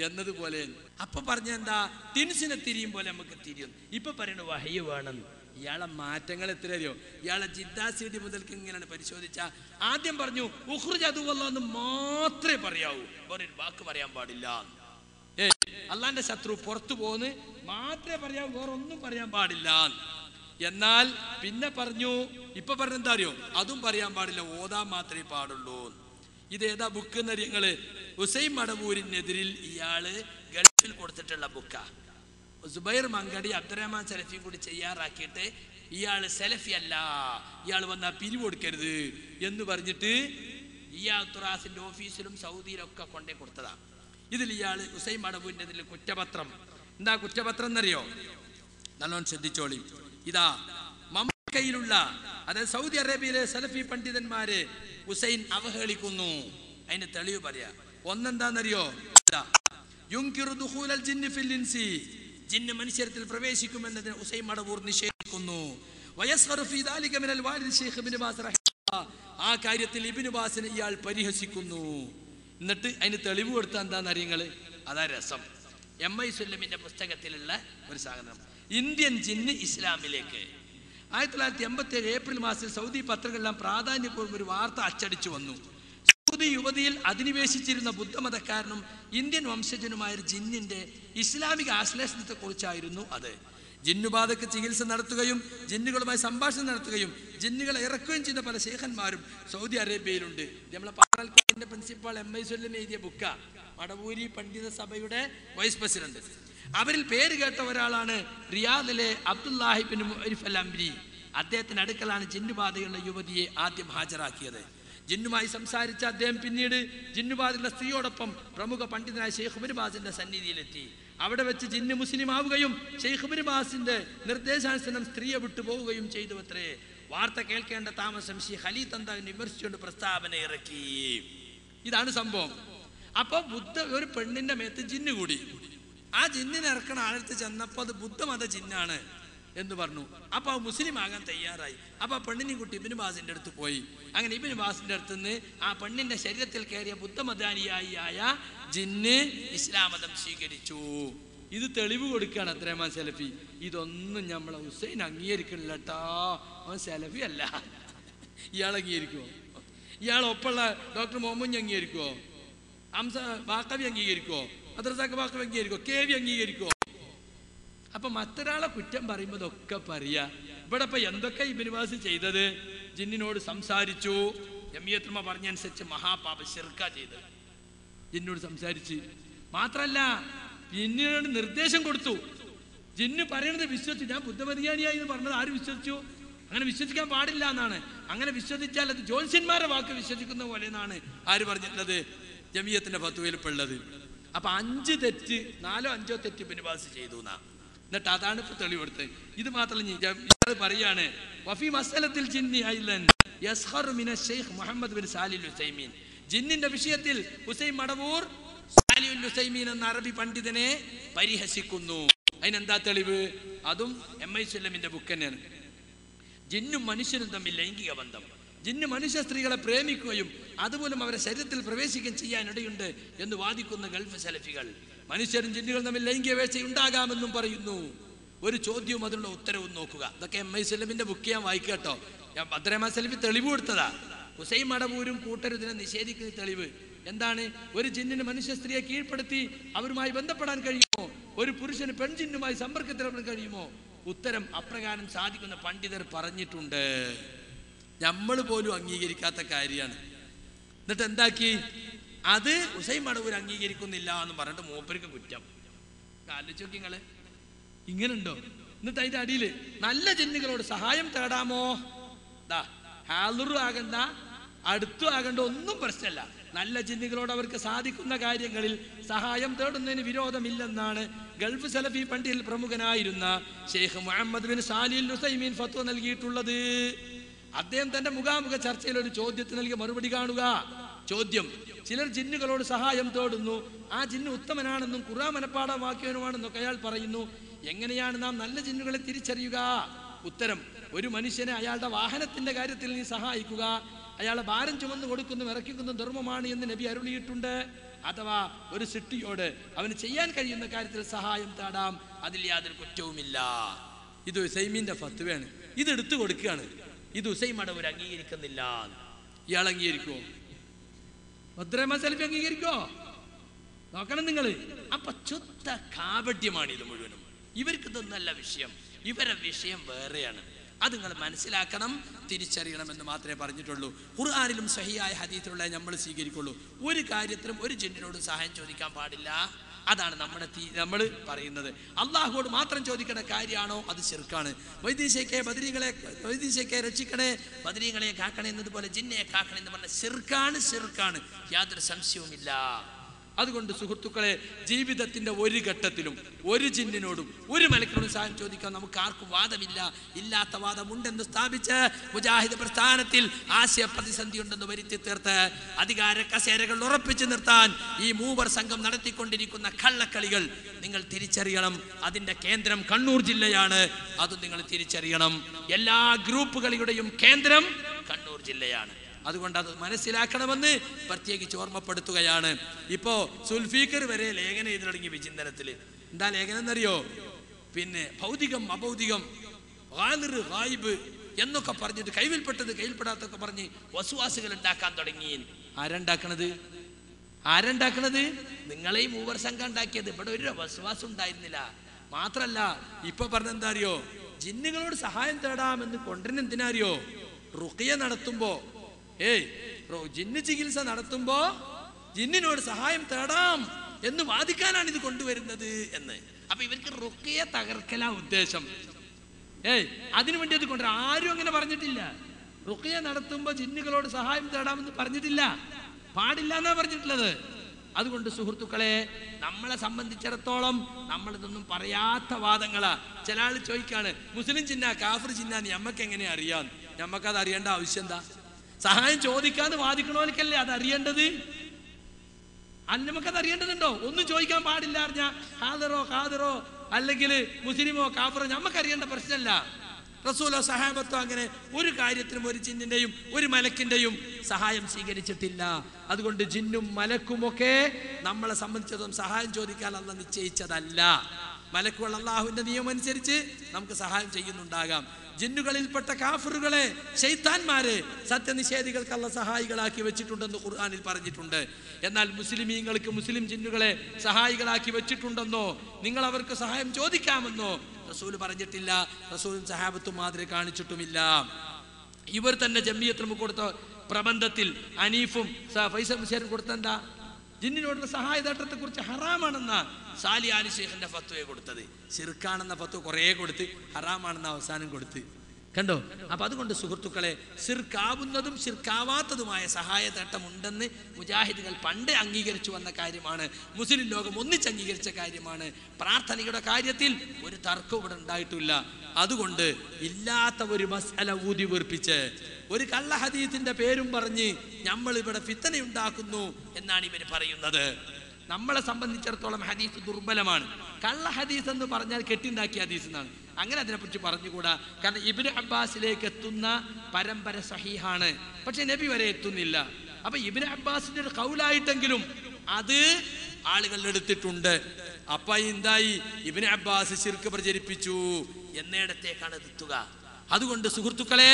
എന്നതുപോലെ. അപ്പൊ പറഞ്ഞ എന്താ? ടിൻസിനെ തിരിയും പോലെ നമുക്ക് തിരിയും. ഇപ്പൊ പറയണ വഹയ്യ് വേണം. ഇയാളെ മാറ്റങ്ങൾ എത്ര അറിയോ? ഇയാളെ ജിദ്ദാസിഡി മുതൽക്ക് ഇങ്ങനെയാണ് പരിശോധിച്ച. ആദ്യം പറഞ്ഞു ഉഖ്റുജ് അദുവല്ലാഹ് എന്ന് മാത്രമേ പറയാവൂ, വേറൊരു വാക്ക് പറയാൻ പാടില്ല. അള്ളാന്റെ ശത്രു പുറത്തു പോന്ന് മാത്രമേ പറയാവൂ, വേറൊന്നും പറയാൻ പാടില്ല. എന്നാൽ പിന്നെ പറഞ്ഞു, ഇപ്പൊ പറഞ്ഞ എന്താ അറിയോ? അതും പറയാൻ പാടില്ല, ഓതാൻ മാത്രമേ പാടുള്ളൂ. ഇതേതാ ബുക്ക് എന്നറിയങ്ങള്? ഹുസൈൻ മടവൂരിനെതിരിൽ ഇയാള് ഗൾഫിൽ കൊടുത്തിട്ടുള്ള ബുക്കാ. സുബൈർ മങ്കടി അബ്ദുറഹ്മാൻ സലഫി കൂടി തയ്യാറാക്കിയിട്ട് ഇയാൾ സലഫി അല്ല, ഇയാൾ വന്നാൽ പിരിവ് കൊടുക്കരുത് എന്ന് പറഞ്ഞിട്ട് ഇയാത്തുറാസിന്റെ ഓഫീസിലും സൗദിയിലൊക്കെ കൊണ്ടേ കൊടുത്തതാ. ഇതിൽ ഇയാൾ ഹുസൈൻ മടവൂരിന്റെ ഇതിൽ കുറ്റപത്രം, എന്താ കുറ്റപത്രം എന്നറിയോ? നല്ലോണം ശ്രദ്ധിച്ചോളി. ഇതാ മക്കയിലുള്ള, അതായത് സൗദി അറേബ്യയിലെ സലഫി പണ്ഡിതന്മാരെ ഹുസൈൻ അവഹേളിക്കുന്നു. അതിന്റെ തെളിവ് പറയാ. ഒന്നെന്താന്നറിയോ? ജിന്ന് മനുഷ്യരത്തിൽ പ്രവേശിക്കുമെന്നതിന് ഹുസൈൻ മടവൂർ നിഷേധിക്കുന്നു. ആ കാര്യത്തിൽ ഇബ്നു ബാസിനെ ഇയാൾ പരിഹസിക്കുന്നു. എന്നിട്ട് അതിന് തെളിവ് കൊടുത്താൽ എന്താണെന്ന് അറിയങ്ങള്? അതാ രസം. MI സുല്ലമിന്റെ പുസ്തകത്തിലുള്ള ഒരു സാധനം. ഇന്ത്യൻ ജിന്ന് ഇസ്ലാമിലേക്ക് 1987 ഏപ്രിൽ മാസത്തിൽ സൗദി പത്രങ്ങളെല്ലാം പ്രാധാന്യപൂർവ്വം ഒരു വാർത്ത അച്ചടിച്ചു വന്നു. സൗദി യുവതിയിൽ അധിനിവേശിച്ചിരുന്ന ബുദ്ധമതക്കാരനും ഇന്ത്യൻ വംശജനുമായ ജിന്നിന്റെ ഇസ്ലാമിക ആശ്ലേഷണത്തെ കുറിച്ചായിരുന്നു അത്. ജിന്നുബാധക്ക് ചികിത്സ നടത്തുകയും ജിന്നുകളുമായി സംഭാഷണം നടത്തുകയും ജിന്നുകളെ ഇറക്കുകയും ചെയ്ത പല ശേഖന്മാരും സൗദി അറേബ്യയിലുണ്ട്. നമ്മളെ പാറാൽക്കോടിന്റെ പ്രിൻസിപ്പാൾ MI സുല്ലം എഴുതിയ ബുക്ക, മടവൂരി പണ്ഡിത സഭയുടെ വൈസ് പ്രസിഡന്റ്. അവരിൽ പേര് കേട്ട ഒരാളാണ് റിയാദിലെ അബ്ദുല്ലാഹിബിൻ മുഅരിഫ് അൽ അംരി. അദ്ദേഹത്തിന് അടുക്കലാണ് ജിന്നുബാധയുള്ള യുവതിയെ ആദ്യം ഹാജരാക്കിയത്. ജിന്നുമായി സംസാരിച്ച അദ്ദേഹം പിന്നീട് ജിന്നുബാധയുള്ള സ്ത്രീയോടൊപ്പം പ്രമുഖ പണ്ഡിതനായ ഷെയ്ഖ് ഇബ്നു ബാസിന്റെ സന്നിധിയിലെത്തി. അവിടെ വെച്ച് ജിന്ന് മുസ്ലിം ആവുകയും ഷെയ്ഖ് ഇബ്നു ബാസിന്റെ നിർദ്ദേശാനുസരണം സ്ത്രീയെ വിട്ടുപോവുകയും ചെയ്തു അത്രേ. വാർത്ത കേൾക്കേണ്ട താമസം ഷെയ്ഖ് ഖലീ തന്താവിനെ വിമർശിച്ചുകൊണ്ട് പ്രസ്താവന ഇറക്കി. ഇതാണ് സംഭവം. അപ്പൊ ഒരു പെണ്ണിന്റെ മേത്ത് ജിന്ന് കൂടി. ആ ജിന്നിനെ ഇറക്കണ ആഴത്ത് ചെന്നപ്പോ അത് ബുദ്ധമത ജിന്നാണ് എന്ന് പറഞ്ഞു. അപ്പൊ മുസ്ലിം ആകാൻ തയ്യാറായി. അപ്പൊ പെണ്ണിനെയും കുട്ടി ഇബ്നു ബാസിന്റെ അടുത്ത് പോയി. അങ്ങനെ ഇബ്നു ബാസിന്റെ അടുത്ത് നിന്ന് ആ പെണ്ണിന്റെ ശരീരത്തിൽ കയറിയ ബുദ്ധമതാനിയായ ജിന്ന് ഇസ്ലാം മതം സ്വീകരിച്ചു. ഇത് തെളിവ് കൊടുക്കുകയാണ് അബ്ദുറഹ്മാൻ സലഫി. ഇതൊന്നും നമ്മളെ ഹുസൈൻ അംഗീകരിക്കണില്ല കേട്ടോ, അവൻ സലഫി അല്ല. ഇയാൾ അംഗീകരിക്കുവോ? ഇയാളൊപ്പമുള്ള ഡോക്ടർ മുഹമ്മദ് അംഗീകരിക്കുവോ? ഹംസ ബാക്കവി അംഗീകരിക്കുവോ? അബ്ദുറസാഖ് ബാക്കവി അംഗീകരിക്കുവോ? KV അംഗീകരിക്കുവോ? അപ്പൊ മറ്റൊരാളെ കുറ്റം പറയുമ്പോൾ ഇതൊക്കെ പറയാ. ഇവിടെ ഇപ്പൊ എന്തൊക്കെ ഇബ്നു ബാസ് ചെയ്തത്? ജിന്നിനോട് സംസാരിച്ചു, ജമിയത്തുൽ പറഞ്ഞനുസരിച്ച് മഹാപാപ ശിർക്ക ചെയ്ത് ജിന്നോട് സംസാരിച്ച്. മാത്രല്ല ജിന്നിനോട് നിർദ്ദേശം കൊടുത്തു. ജിന്ന് പറയണത് വിശ്വസിച്ചു. ഞാൻ ബുദ്ധമതിയാനിയായി എന്ന് പറഞ്ഞത് ആര് വിശ്വസിച്ചു? അങ്ങനെ വിശ്വസിക്കാൻ പാടില്ല എന്നാണ്. അങ്ങനെ വിശ്വസിച്ചാൽ അത് ജ്യോത്സ്യന്മാരെ വാക്ക് വിശ്വസിക്കുന്ന പോലെ എന്നാണ് ആര് പറഞ്ഞിട്ടുള്ളത്? ജമിയത്തിന്റെ ഫത്വയിൽ ഉള്ളത്. അപ്പൊ 5 തെറ്റ്, 4-5 തെറ്റ് ഇബ്നു ബാസ് ചെയ്തു എന്നാ. എന്നിട്ട് അതാണ് ഇപ്പൊ തെളിവെടുത്തത്. ഇത് മാത്രമല്ല പറയാണ്, വഫി മസലത്തിൽ ജിന്നി ഐലൻ യസ്ഖറു മിന ശൈഖ് മുഹമ്മദ് ബിൻ സാലിഹ് അൽ ഉസൈമീൻ. ജിന്നിന്റെ വിഷയത്തിൽ ഹുസൈൻ മടവൂർ സാലിഹ് അൽ ഉസൈമീൻ എന്ന അറബി പണ്ഡിതനെ പരിഹസിക്കുന്നു. അതിനെന്താ തെളിവ്? അതും MI സുല്ലമിന്റെ ബുക്ക് തന്നെയാണ്. ജിന്നും മനുഷ്യനും തമ്മിൽ ലൈംഗിക ബന്ധം. ജിന്ന് മനുഷ്യ സ്ത്രീകളെ പ്രേമിക്കുകയും അതുമൂലം അവരെ ശരീരത്തിൽ പ്രവേശിക്കുകയും ചെയ്യാനിടയുണ്ട് എന്ന് വാദിക്കുന്ന ഗൾഫ് സലഫികൾ. മനുഷ്യരും ജിന്നുകളും തമ്മിൽ ലൈംഗിക വേഴ്ച ഉണ്ടാകാമെന്നും പറയുന്നു. ഒരു ചോദ്യവും അതിനുള്ള ഉത്തരവും നോക്കുക. ഇതൊക്കെ MI സുല്ലമിന്റെ ബുക്ക് ഞാൻ വായിക്കട്ടോ. ഞാൻ അബ്ദുറഹ്മാൻ സലഫി തെളിവ് കൊടുത്തതാ. ഹുസൈൻ മടവൂരും കൂട്ടരും ഇതിനെ നിഷേധിക്കുന്ന തെളിവ് എന്താണ്? ഒരു ജിന്നിന് മനുഷ്യ സ്ത്രീയെ കീഴ്പ്പെടുത്തി അവരുമായി ബന്ധപ്പെടാൻ കഴിയുമോ? ഒരു പുരുഷന് പെൺജിന്നുമായി സമ്പർക്കത്തിലേർപ്പെടാൻ കഴിയുമോ? ഉത്തരം അപ്രകാരം സാധിക്കുന്ന പണ്ഡിതർ പറഞ്ഞിട്ടുണ്ട്. നമ്മൾ പോലും അംഗീകരിക്കാത്ത കാര്യമാണ്. എന്നിട്ട് എന്താക്കി? അത് ഹുസൈൻ മടവൂർ അംഗീകരിക്കുന്നില്ല എന്ന് പറഞ്ഞിട്ട് മൂപ്പർക്ക് കുറ്റം. ആലോചിച്ച് നോക്കി നിങ്ങള്, ഇങ്ങനുണ്ടോ? എന്നിട്ട് അതിന്റെ അടിയില് നല്ല ജിന്നുകളോട് സഹായം തേടാമോ? ഹാലുറും ആകണ്ട, അടുത്തും ആകണ്ട, ഒന്നും പ്രശ്നമല്ല. നല്ല ജിന്നുകളോട് അവർക്ക് സാധിക്കുന്ന കാര്യങ്ങളിൽ സഹായം തേടുന്നതിന് വിരോധമില്ലെന്നാണ് ഗൾഫ് സലഫി പണ്ഡിതിൽ പ്രമുഖനായിരുന്ന ഷെയ്ഖ് മുഹമ്മദ് ബിൻ സാലിഹ് അൽ ഉസൈമീൻ ഫത്വ നൽകിയിട്ടുള്ളത്. അദ്ദേഹം തന്റെ മുഖാമുഖ ചർച്ചയിൽ ഒരു ചോദ്യത്തിന് നൽകിയ മറുപടി കാണുക. ചോദ്യം: ചിലർ ജിന്നുകളോട് സഹായം തേടുന്നു, ആ ജിന്ന് ഉത്തമനാണെന്നും ഖുർആൻ മനപ്പാഠമാക്കിയവനുമാണെന്നൊക്കെ അയാൾ പറയുന്നു. എങ്ങനെയാണ് നാം നല്ല ജിന്നുകളെ തിരിച്ചറിയുക? ഉത്തരം: ഒരു മനുഷ്യനെ അയാളുടെ വാഹനത്തിന്റെ കാര്യത്തിൽ നീ സഹായിക്കുക, അയാളെ ഭാരം ചുമന്നു കൊടുക്കുന്നതും ഇറക്കിക്കുന്നതും ധർമ്മമാണ് എന്ന് നബി അരുളിയിട്ടുണ്ട്. അഥവാ ഒരു സിട്ടിയോട് അവന് ചെയ്യാൻ കഴിയുന്ന കാര്യത്തിൽ സഹായം തേടാം, അതിൽ യാതൊരു കുറ്റവുമില്ല. ഇത് ഉസൈമീന്റെ ഫത്വയാണ്. ഇത് എടുത്തു കൊടുക്കുകയാണ്. ഇത് ഹുസൈൻ മടവൂർ അംഗീകരിക്കുന്നില്ല. ഇയാൾ അംഗീകരിക്കുമോ? അബ്ദുറഹ്മാൻ സലഫി അംഗീകരിക്കോ? നോക്കണം നിങ്ങൾ. അപ്പൊ ചുത്ത കാപട്യമാണ് ഇത് മുഴുവനും. ഇവർക്ക് ഇതൊന്നല്ല വിഷയം, ഇവരെ വിഷയം വേറെയാണ്. അത് നിങ്ങൾ മനസ്സിലാക്കണം, തിരിച്ചറിയണമെന്ന് മാത്രമേ പറഞ്ഞിട്ടുള്ളൂ. ഖുർആനിലും സഹിയായ ഹദീസിലുള്ള നമ്മൾ സ്വീകരിക്കുള്ളൂ. ഒരു കാര്യത്തിലും ഒരു ജിന്നിനോട് സഹായം ചോദിക്കാൻ പാടില്ല. അതാണ് നമ്മൾ പറയുന്നത്. അള്ളാഹുവോട് മാത്രം ചോദിക്കേണ്ട കാര്യമാണോ അത് ശിർക്കാണ്. വൈദ്യശേഖയെ വൈദ്യശേഖയെ രക്ഷിക്കണേ, ബദരീങ്ങളെ കാക്കണേ എന്നതുപോലെ ജിന്നയെ കാക്കണേ എന്ന് പറഞ്ഞ ശിർക്കാണ്, യാതൊരു സംശയവുമില്ല. അതുകൊണ്ട് സുഹൃത്തുക്കളെ, ജീവിതത്തിന്റെ ഒരു ഘട്ടത്തിലും ഒരു ജിന്നിനോടും ഒരു മലക്കിനോടും സഹായം ചോദിക്കാൻ നമുക്ക് ആർക്കും വാദമില്ല. ഇല്ലാത്ത വാദമുണ്ടെന്ന് സ്ഥാപിച്ച് മുജാഹിദ് പ്രസ്ഥാനത്തിൽ ആശയ പ്രതിസന്ധി ഉണ്ടെന്ന് വരുത്തി തീർത്ത് അധികാര കസേരകൾ ഉറപ്പിച്ചു നിർത്താൻ ഈ മൂവർ സംഘം നടത്തിക്കൊണ്ടിരിക്കുന്ന കള്ളക്കളികൾ നിങ്ങൾ തിരിച്ചറിയണം. അതിന്റെ കേന്ദ്രം കണ്ണൂർ ജില്ലയാണ്, അതും നിങ്ങൾ തിരിച്ചറിയണം. എല്ലാ ഗ്രൂപ്പുകളുടെയും കേന്ദ്രം കണ്ണൂർ ജില്ലയാണ്. അതുകൊണ്ട് അത് മനസ്സിലാക്കണമെന്ന് പ്രത്യേകിച്ച് ഓർമ്മപ്പെടുത്തുകയാണ്. ഇപ്പോ സുൽഫീഖർ വരെ ലേഖനം എഴുതി തുടങ്ങി വിചിന്തനത്തിൽ. എന്താ ലേഖനം എന്നറിയോ? പിന്നെ ഭൗതികം അഭൗതികം ഗായിബ് എന്നൊക്കെ പറഞ്ഞിട്ട് കൈവിൽപ്പെട്ടത് കയ്യിൽപ്പെടാത്തൊക്കെ പറഞ്ഞ് വസുവാസുകൾ ഉണ്ടാക്കാൻ തുടങ്ങി. ആരുണ്ടാക്കണത്? നിങ്ങളെ ഈ മൂവർ സംഘം ഉണ്ടാക്കിയത്. ഇവിടെ ഒരു വസുവാസം ഉണ്ടായിരുന്നില്ല. മാത്രല്ല ഇപ്പൊ പറഞ്ഞെന്താ അറിയോ? ജിന്നുകളോട് സഹായം തേടാമെന്ന് കൊണ്ടുവരുന്ന എന്തിനാറിയോ? റുഖിയ നടത്തുമ്പോ ജിന്ന് ചികിത്സ നടത്തുമ്പോ ജിന്നിനോട് സഹായം തേടാം എന്ന് വാദിക്കാനാണ് ഇത് കൊണ്ടുവരുന്നത് എന്ന്. അപ്പൊ ഇവർക്ക് റുഖിയ തകർക്കലാ ഉദ്ദേശം. അതിനു വേണ്ടി അത് കൊണ്ടുവരാം. ആരും അങ്ങനെ പറഞ്ഞിട്ടില്ല. റുഖിയ നടത്തുമ്പോ ജിന്നുകളോട് സഹായം തേടാമെന്ന് പറഞ്ഞിട്ടില്ല, പാടില്ല എന്നാ പറഞ്ഞിട്ടുള്ളത്. അതുകൊണ്ട് സുഹൃത്തുക്കളെ, നമ്മളെ സംബന്ധിച്ചിടത്തോളം നമ്മളിതൊന്നും പറയാത്ത വാദങ്ങളാ. ചില ആൾ ചോദിക്കാണ്, മുസ്ലിം ജിന്ന കാഫിർ ജിന്ന ഞമ്മക്ക് എങ്ങനെ അറിയാം? ഞമ്മക്കത് അറിയേണ്ട ആവശ്യം എന്താ? സഹായം ചോദിക്കാതെ വാദിക്കണോൽക്കല്ലേ അത് അറിയേണ്ടത്. നമുക്കത് അറിയേണ്ടതുണ്ടോ? ഒന്നും ചോദിക്കാൻ പാടില്ല അറിഞ്ഞ ഹാദിറോ അല്ലെങ്കിൽ മുസ്ലിമോ കാഫിറോ നമുക്ക് അറിയേണ്ട പ്രശ്നമല്ല. റസൂലോ സഹാബത്തോ അങ്ങനെ ഒരു കാര്യത്തിനും ഒരു ജിന്നിന്റെയും ഒരു മലക്കിന്റെയും സഹായം സ്വീകരിച്ചിട്ടില്ല. അതുകൊണ്ട് ജിന്നും മലക്കുമൊക്കെ നമ്മളെ സംബന്ധിച്ചതും സഹായം ചോദിക്കാൻ അല്ലാഹു നിശ്ചയിച്ചതല്ല. മലക്കുകൾ അല്ലാഹുവിന്റെ നിയമം അനുസരിച്ച് നമുക്ക് സഹായം ചെയ്യുന്നുണ്ടാകാം. ജിന്നുകളിൽപ്പെട്ട കാഫിറുകളെ, ശൈത്താന്മാരെ സത്യനിഷേധികൾക്ക് അല്ലാഹു സഹായികളാക്കി വെച്ചിട്ടുണ്ടെന്ന് ഖുർആനിൽ പറഞ്ഞിട്ടുണ്ട്. എന്നാൽ മുസ്ലിമീങ്ങൾക്ക് മുസ്ലിം ജിന്നുകളെ സഹായികളാക്കി വെച്ചിട്ടുണ്ടെന്നോ നിങ്ങൾ അവർക്ക് സഹായം ചോദിക്കാമെന്നോ റസൂൽ പറഞ്ഞിട്ടില്ല. റസൂലും സഹാബത്തും മാതൃക കാണിച്ചിട്ടുമില്ല. ഇവർ തന്നെ ജംഇയ്യത്തുൽ കൊടുത്ത പ്രബന്ധത്തിൽ അനീഫും ഫൈസൽ മുശേരും കൊടുത്തെന്താ? ജിന്നിനോടുള്ള സഹായതേട്ടത്തെ കുറിച്ച് ഹറാമാണെന്ന സാലിയാനി ശൈഖിന്റെ ഫത്വയെ കൊടുത്തത്. ശിർക്കാണെന്ന ഫത്വ കുറേ കൊടുത്ത് ഹറാമാണെന്ന അവസാനം കൊടുത്ത്. കണ്ടോ? അപ്പൊ അതുകൊണ്ട് സുഹൃത്തുക്കളെ, ശിർക്കാവുന്നതും ശിർക്കാവാത്തതുമായ സഹായതേട്ടം ഉണ്ടെന്ന് മുജാഹിദുകൾ പണ്ട് അംഗീകരിച്ചു വന്ന കാര്യമാണ്. മുസ്ലിം ലോകം ഒന്നിച്ച് അംഗീകരിച്ച കാര്യമാണ്. പ്രാർത്ഥനയുടെ കാര്യത്തിൽ ഒരു തർക്കവും ഇവിടെ ഉണ്ടായിട്ടില്ല. അതുകൊണ്ട് ഇല്ലാത്ത ഒരു മസ്അല ഊതി വീർപ്പിച്ച് ഒരു കള്ള ഹദീസിന്റെ പേരും പറഞ്ഞ് നമ്മൾ ഇവിടെ ഫിത്തന ഉണ്ടാക്കുന്നു എന്നാണ് ഇവർ പറയുന്നത്. നമ്മളെ സംബന്ധിച്ചിടത്തോളം ഹദീസ് ദുർബലമാണ്. കള്ള ഹദീസ് എന്ന് പറഞ്ഞാൽ കെട്ടിണ്ടാക്കിയ ഹദീസ് എന്നാണ്. അങ്ങനെ അതിനെപ്പറ്റി പറഞ്ഞുകൂടാ. കാരണം ഇബ്നു അബ്ബാസിലേക്ക് എത്തുന്ന പരമ്പര സഹീഹാണ്, പക്ഷെ നബി വരെ എത്തുന്നില്ല. അപ്പൊ ഇബ്നു അബ്ബാസിന്റെ ഒരു ഖൗലായിട്ടെങ്കിലും അത് ആളുകൾ എടുത്തിട്ടുണ്ട്. അപ്പൊ എന്തായി? ഇബ്നു അബ്ബാസ് ശിർക്ക് പ്രചരിപ്പിച്ചു എന്നിടത്തേക്കാണ് എത്തുക. അതുകൊണ്ട് സുഹൃത്തുക്കളെ,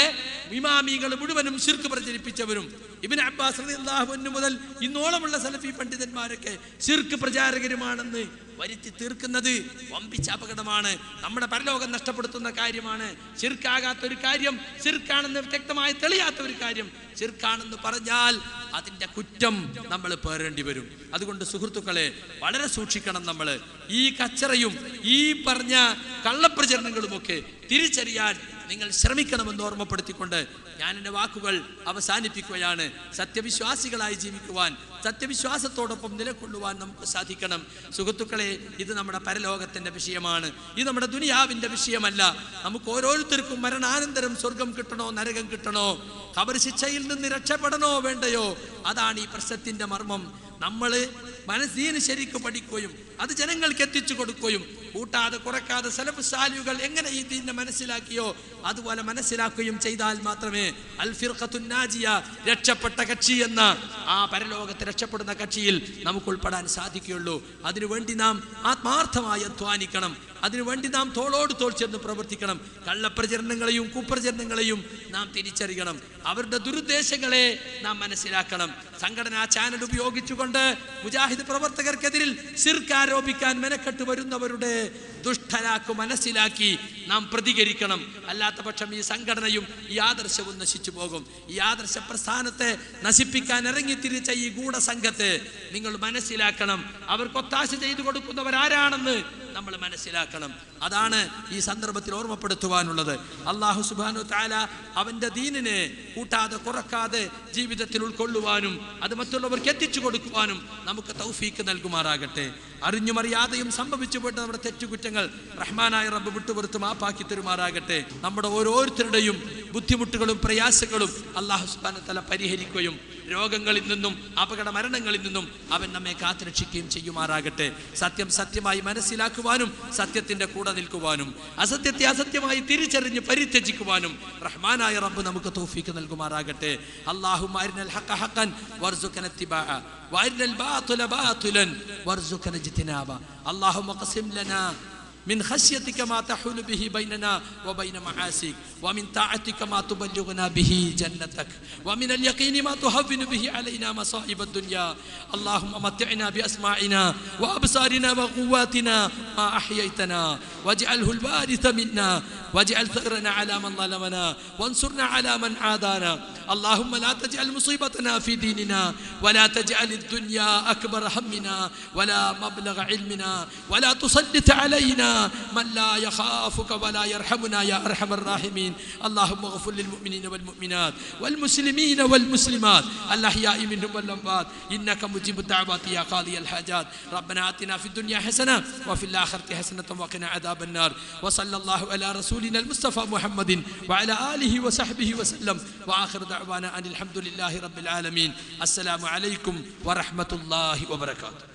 ഇമാമികൾ മുഴുവനും ശിർക്ക് പ്രചരിപ്പിച്ചവരും ഇബ്നു അബ്ബാസ് റളിയല്ലാഹു അൻഹു മുതൽ ഇന്നോളമുള്ള സലഫി പണ്ഡിതന്മാരൊക്കെ ശിർക്ക് പ്രചാരകരുമാണെന്ന് വരുത്തി തീർക്കുന്നത് വമ്പിച്ച അപകടമാണ്. നമ്മുടെ പരലോകം നഷ്ടപ്പെടുത്തുന്ന കാര്യമാണ്. ശിർക്കാകാത്തൊരു കാര്യം ശിർക്കാണെന്ന് വ്യക്തമായി തെളിയാത്ത ഒരു കാര്യം ശിർക്കാണെന്ന് പറഞ്ഞാൽ അതിന്റെ കുറ്റം നമ്മൾ പേറേണ്ടി വരും. അതുകൊണ്ട് സുഹൃത്തുക്കളെ, വളരെ സൂക്ഷിക്കണം നമ്മൾ. ഈ കച്ചറയും ഈ പറഞ്ഞ കള്ളപ്രചരണങ്ങളുമൊക്കെ തിരിച്ചറിയാൻ നിങ്ങൾ ശ്രമിക്കണമെന്ന് ഓർമ്മപ്പെടുത്തിക്കൊണ്ട് ഞാൻ എൻ്റെ വാക്കുകൾ അവസാനിപ്പിക്കുകയാണ്. സത്യവിശ്വാസികളായി ജീവിക്കുവാൻ, സത്യവിശ്വാസത്തോടൊപ്പം നിലകൊള്ളുവാൻ നമുക്ക് സാധിക്കണം. സുഹൃത്തുക്കളെ, ഇത് നമ്മുടെ പരലോകത്തിന്റെ വിഷയമാണ്. ഇത് നമ്മുടെ ദുനിയാവിന്റെ വിഷയമല്ല. നമുക്ക് ഓരോരുത്തർക്കും മരണാനന്തരം സ്വർഗം കിട്ടണോ നരകം കിട്ടണോ, ഖബർ ശിക്ഷയിൽ നിന്ന് രക്ഷപ്പെടണോ വേണ്ടയോ, അതാണ് ഈ പ്രശ്നത്തിന്റെ മർമ്മം. നമ്മൾ മനസ്സീന് ശരിക്കും പഠിക്കുകയും അത് ജനങ്ങൾക്ക് എത്തിച്ചു കൊടുക്കുകയും കൂട്ടാതെ കുറക്കാതെ സലഫ് സാലിഹുകൾ എങ്ങനെ ഈ ദീനിനെ മനസ്സിലാക്കിയോ അതുപോലെ മനസ്സിലാക്കുകയും ചെയ്താൽ മാത്രമേ അൽ ഫിർഖത്തുൻ നാജിയ, രക്ഷപ്പെട്ട കക്ഷി എന്ന ആ പരലോകത്തെ രക്ഷപ്പെടുന്ന കക്ഷിയിൽ നമുക്ക് ഉൾപ്പെടാൻ സാധിക്കുകയുള്ളൂ. അതിനുവേണ്ടി നാം ആത്മാർത്ഥമായി അധ്വാനിക്കണം. അതിനുവേണ്ടി നാം തോളോട് തോൾ ചേർന്ന് പ്രവർത്തിക്കണം. കള്ളപ്രചരണങ്ങളെയും കുപ്രചരണങ്ങളെയും നാം തിരിച്ചറിയണം. അവരുടെ ദുരുദ്ദേശങ്ങളെ നാം മനസ്സിലാക്കണം. സംഘടനാ ചാനൽ ഉപയോഗിച്ചുകൊണ്ട് മുജാഹിദ് പ്രവർത്തകർക്കെതിരിൽ ശിർക്ക് ആരോപിക്കാൻ മെനക്കെട്ട് വരുന്നവരുടെ ദുഷ്ടലാക്ക് മനസ്സിലാക്കി നാം പ്രതികരിക്കണം. അല്ലാത്ത പക്ഷം ഈ സംഘടനയും ഈ ആദർശവും നശിച്ചു പോകും. ഈ ആദർശ പ്രസ്ഥാനത്തെ നശിപ്പിക്കാൻ ഇറങ്ങിത്തിരിച്ച ഈ ഗൂഢസംഘത്തെ നിങ്ങൾ മനസ്സിലാക്കണം. അവർക്ക് ഒത്താശ ചെയ്തു കൊടുക്കുന്നവരാരാണെന്ന് നമ്മൾ മനസ്സിലാക്കണം. അതാണ് ഈ സന്ദർഭത്തിൽ ഓർമ്മപ്പെടുത്തുവാനുള്ളത്. അല്ലാഹു സുബ്ഹാനഹു തആല അവന്റെ ദീനിനെ കൂട്ടാതെ കുറക്കാതെ ജീവിതത്തിൽ ഉൾക്കൊള്ളുവാനും അത് മറ്റുള്ളവർക്ക് എത്തിച്ചു കൊടുക്കുവാനും നമുക്ക് തൗഫീക്ക് നൽകുമാറാകട്ടെ. അറിഞ്ഞുമറിയാതെയും സംഭവിച്ചു പോയിട്ട് നമ്മുടെ തെറ്റുകുറ്റങ്ങൾ റഹ്മാനായ റബ്ബ് വിട്ടുപുറത്ത് മാപ്പാക്കി തരുമാറാകട്ടെ. നമ്മുടെ ഓരോരുത്തരുടെയും ബുദ്ധിമുട്ടുകളും പ്രയാസങ്ങളും അല്ലാഹു സുബ്ഹാനഹു തആല പരിഹരിക്കുകയും രോഗങ്ങളിൽ നിന്നും അപകട മരണങ്ങളിൽ നിന്നും അവൻ നമ്മെ കാത്തുരക്ഷിക്കുകയും ചെയ്യുമാറാകട്ടെ. സത്യം സത്യമായി മനസ്സിലാക്കുവാനും സത്യത്തിന്റെ കൂടെ നിൽക്കുവാനും അസത്യത്തെ അസത്യമായി തിരിച്ചറിഞ്ഞ് പരിത്യജിക്കുവാനും റഹ്മാനായ റബ്ബ് നമുക്ക് തൗഫീക്ക് നൽകുമാറാകട്ടെ. അല്ലാഹുമ്മ അരിനൽ ഹഖ ഹഖൻ വർസുഖന ഇത്തിബാഅ വഅരിനൽ ബാതില ബാതിലൻ വർസുഖന ഇജ്തിനാബ. അല്ലാഹുമ്മ ഖസിം ലനാ من خشيتك ما تحول به بيننا وبين معاصيك ومن طاعتك ما تبلغنا به جنتك ومن اليقين ما تهون به علينا مصائب الدنيا. اللهم متعنا بأسماعنا وأبصارنا وقواتنا ما أحييتنا واجعله الوارث منا واجعل ثأرنا على من ظلمنا وانصرنا على من عادانا. اللهم لا تجعل مصيبتنا في ديننا ولا تجعل الدنيا أكبر همنا ولا مبلغ علمنا ولا تسلط علينا من لا يخافك ولا يرحمنا يا أرحم الراحمين. اللهم اغفر للمؤمنين والمؤمنات والمسلمين والمسلمات الأحياء منهم والأموات إنك مجيب الدعوات يا قاضي الحاجات. ربنا آتنا في الدنيا حسنة وفي الآخرة حسنة وقنا عذاب النار. وصلى الله على رسولنا المصطفى محمد وعلى آله وصحبه وسلم وآخر دعوانا أن الحمد لله رب العالمين. السلام عليكم ورحمة الله وبركاته.